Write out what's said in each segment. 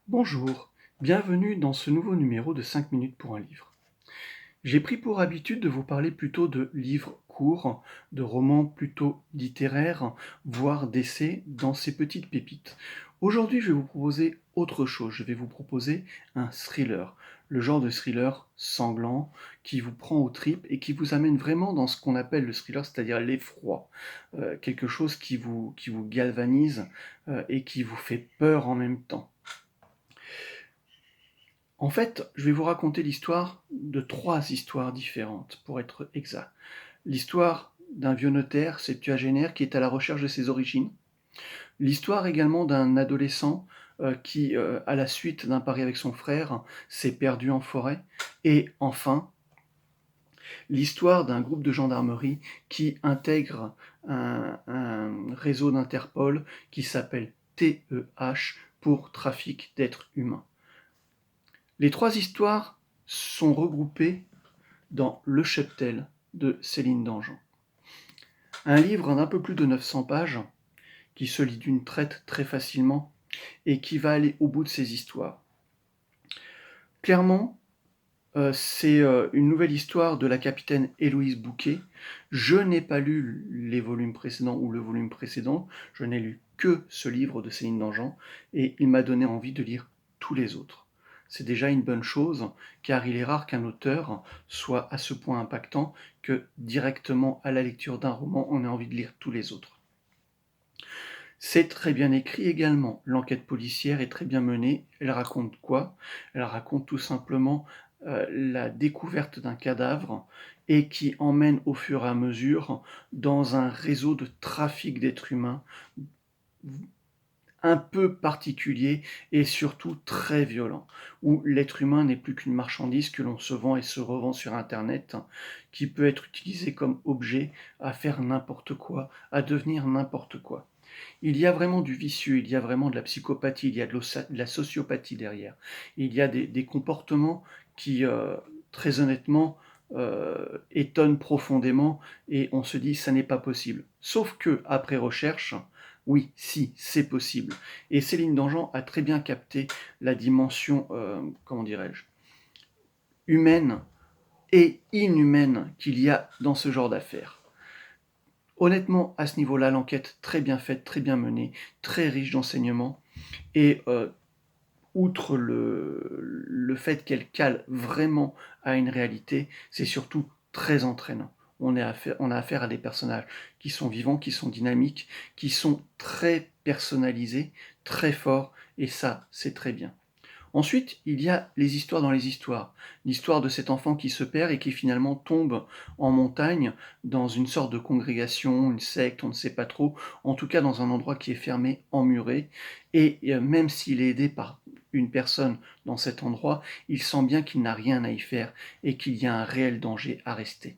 Bonjour, bienvenue dans ce nouveau numéro de 5 minutes pour un livre. J'ai pris pour habitude de vous parler plutôt de livres courts, de romans plutôt littéraires, voire d'essais dans ces petites pépites. Aujourd'hui, je vais vous proposer autre chose, je vais vous proposer un thriller, le genre de thriller sanglant qui vous prend aux tripes et qui vous amène vraiment dans ce qu'on appelle le thriller, c'est-à-dire l'effroi. Quelque chose qui vous galvanise et qui vous fait peur en même temps. En fait, je vais vous raconter l'histoire de 3 histoires différentes, pour être exact. L'histoire d'un vieux notaire septuagénaire qui est à la recherche de ses origines. L'histoire également d'un adolescent qui, à la suite d'un pari avec son frère, s'est perdu en forêt. Et enfin, l'histoire d'un groupe de gendarmerie qui intègre un réseau d'Interpol qui s'appelle TEH pour trafic d'êtres humains. Les 3 histoires sont regroupées dans Le Cheptel de Céline Dangean. Un livre d'un peu plus de 900 pages qui se lit d'une traite très facilement et qui va aller au bout de ses histoires. Clairement, c'est une nouvelle histoire de la capitaine Héloïse Bouquet. Je n'ai pas lu les volumes précédents ou le volume précédent, je n'ai lu que ce livre de Céline Dangean et il m'a donné envie de lire tous les autres. C'est déjà une bonne chose, car il est rare qu'un auteur soit à ce point impactant que directement à la lecture d'un roman, on ait envie de lire tous les autres. C'est très bien écrit également. L'enquête policière est très bien menée. Elle raconte quoi? Elle raconte tout simplement la découverte d'un cadavre et qui emmène au fur et à mesure dans un réseau de trafic d'êtres humains un peu particulier et surtout très violent, où l'être humain n'est plus qu'une marchandise que l'on se vend et se revend sur Internet, qui peut être utilisée comme objet à faire n'importe quoi, à devenir n'importe quoi. Il y a vraiment du vicieux, il y a vraiment de la psychopathie, il y a de la sociopathie derrière. Il y a des comportements qui, très honnêtement, étonnent profondément et on se dit ça n'est pas possible. Sauf que, après recherche, oui, si, c'est possible. Et Céline Dangean a très bien capté la dimension, comment dirais-je, humaine et inhumaine qu'il y a dans ce genre d'affaires. Honnêtement, à ce niveau-là, l'enquête très bien faite, très bien menée, très riche d'enseignements, et outre le fait qu'elle cale vraiment à une réalité, c'est surtout très entraînant. On a affaire à des personnages qui sont vivants, qui sont dynamiques, qui sont très personnalisés, très forts, et ça, c'est très bien. Ensuite, il y a les histoires dans les histoires. L'histoire de cet enfant qui se perd et qui finalement tombe en montagne dans une sorte de congrégation, une secte, on ne sait pas trop, en tout cas dans un endroit qui est fermé, emmuré. Et même s'il est aidé par une personne dans cet endroit, il sent bien qu'il n'a rien à y faire et qu'il y a un réel danger à rester.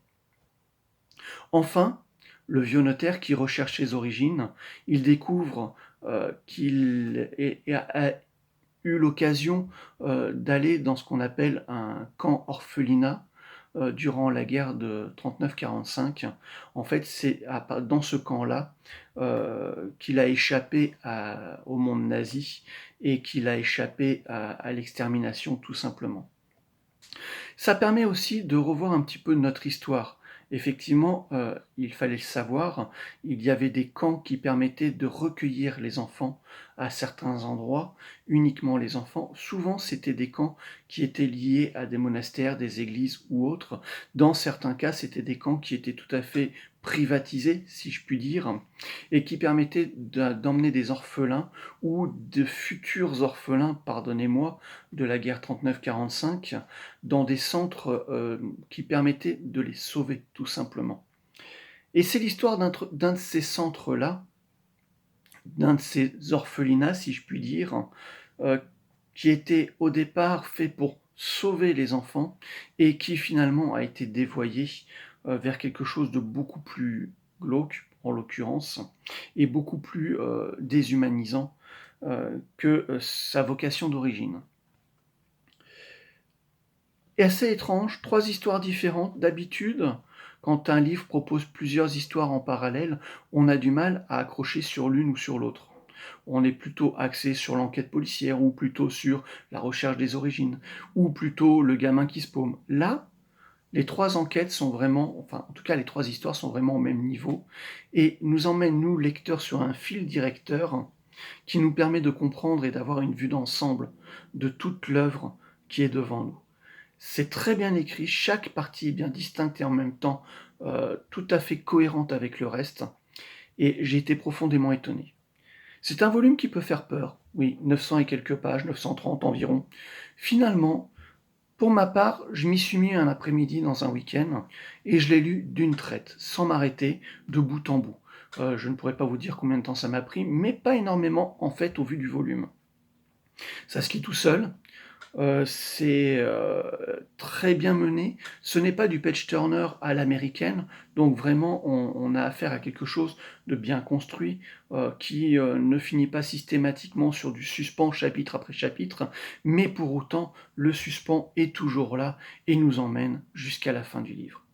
Enfin, le vieux notaire qui recherche ses origines, il découvre qu'il a eu l'occasion d'aller dans ce qu'on appelle un camp orphelinat durant la guerre de 39-45. En fait, c'est dans ce camp-là qu'il a échappé au monde nazi et qu'il a échappé à l'extermination tout simplement. Ça permet aussi de revoir un petit peu notre histoire. Effectivement, il fallait le savoir, il y avait des camps qui permettaient de recueillir les enfants à certains endroits, uniquement les enfants. Souvent, c'était des camps qui étaient liés à des monastères, des églises ou autres. Dans certains cas, c'était des camps qui étaient tout à fait privatisés, si je puis dire, et qui permettaient d'emmener des orphelins ou de futurs orphelins, pardonnez-moi, de la guerre 39-45, dans des centres qui permettaient de les sauver, tout simplement. Et c'est l'histoire d'un de ces centres-là, d'un de ces orphelinats, si je puis dire, euh, qui était au départ fait pour sauver les enfants et qui finalement a été dévoyé vers quelque chose de beaucoup plus glauque, en l'occurrence, et beaucoup plus déshumanisant que sa vocation d'origine. Et assez étrange, 3 histoires différentes. D'habitude, quand un livre propose plusieurs histoires en parallèle, on a du mal à accrocher sur l'une ou sur l'autre. On est plutôt axé sur l'enquête policière ou plutôt sur la recherche des origines ou plutôt le gamin qui se paume. Là, les 3 enquêtes sont vraiment, enfin, en tout cas, les 3 histoires sont vraiment au même niveau et nous emmènent, nous, lecteurs, sur un fil directeur qui nous permet de comprendre et d'avoir une vue d'ensemble de toute l'œuvre qui est devant nous. C'est très bien écrit, chaque partie est bien distincte et en même temps, tout à fait cohérente avec le reste et j'ai été profondément étonné. C'est un volume qui peut faire peur, oui, 900 et quelques pages, 930 environ. Finalement, pour ma part, je m'y suis mis un après-midi dans un week-end et je l'ai lu d'une traite, sans m'arrêter, de bout en bout. Je ne pourrais pas vous dire combien de temps ça m'a pris, mais pas énormément en fait au vu du volume. Ça se lit tout seul, c'est très bien mené. Ce n'est pas du page-turner à l'américaine, donc vraiment on a affaire à quelque chose de bien construit, qui ne finit pas systématiquement sur du suspens chapitre après chapitre, mais pour autant le suspens est toujours là et nous emmène jusqu'à la fin du livre.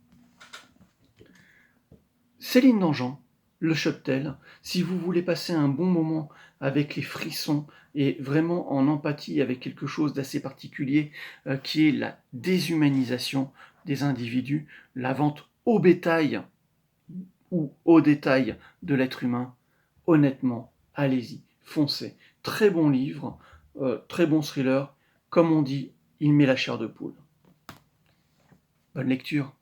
Céline Dangean, Le Cheptel, si vous voulez passer un bon moment avec les frissons et vraiment en empathie avec quelque chose d'assez particulier, qui est la déshumanisation des individus, la vente au bétail ou au détail de l'être humain, honnêtement, allez-y, foncez. Très bon livre, très bon thriller, comme on dit, il met la chair de poule. Bonne lecture.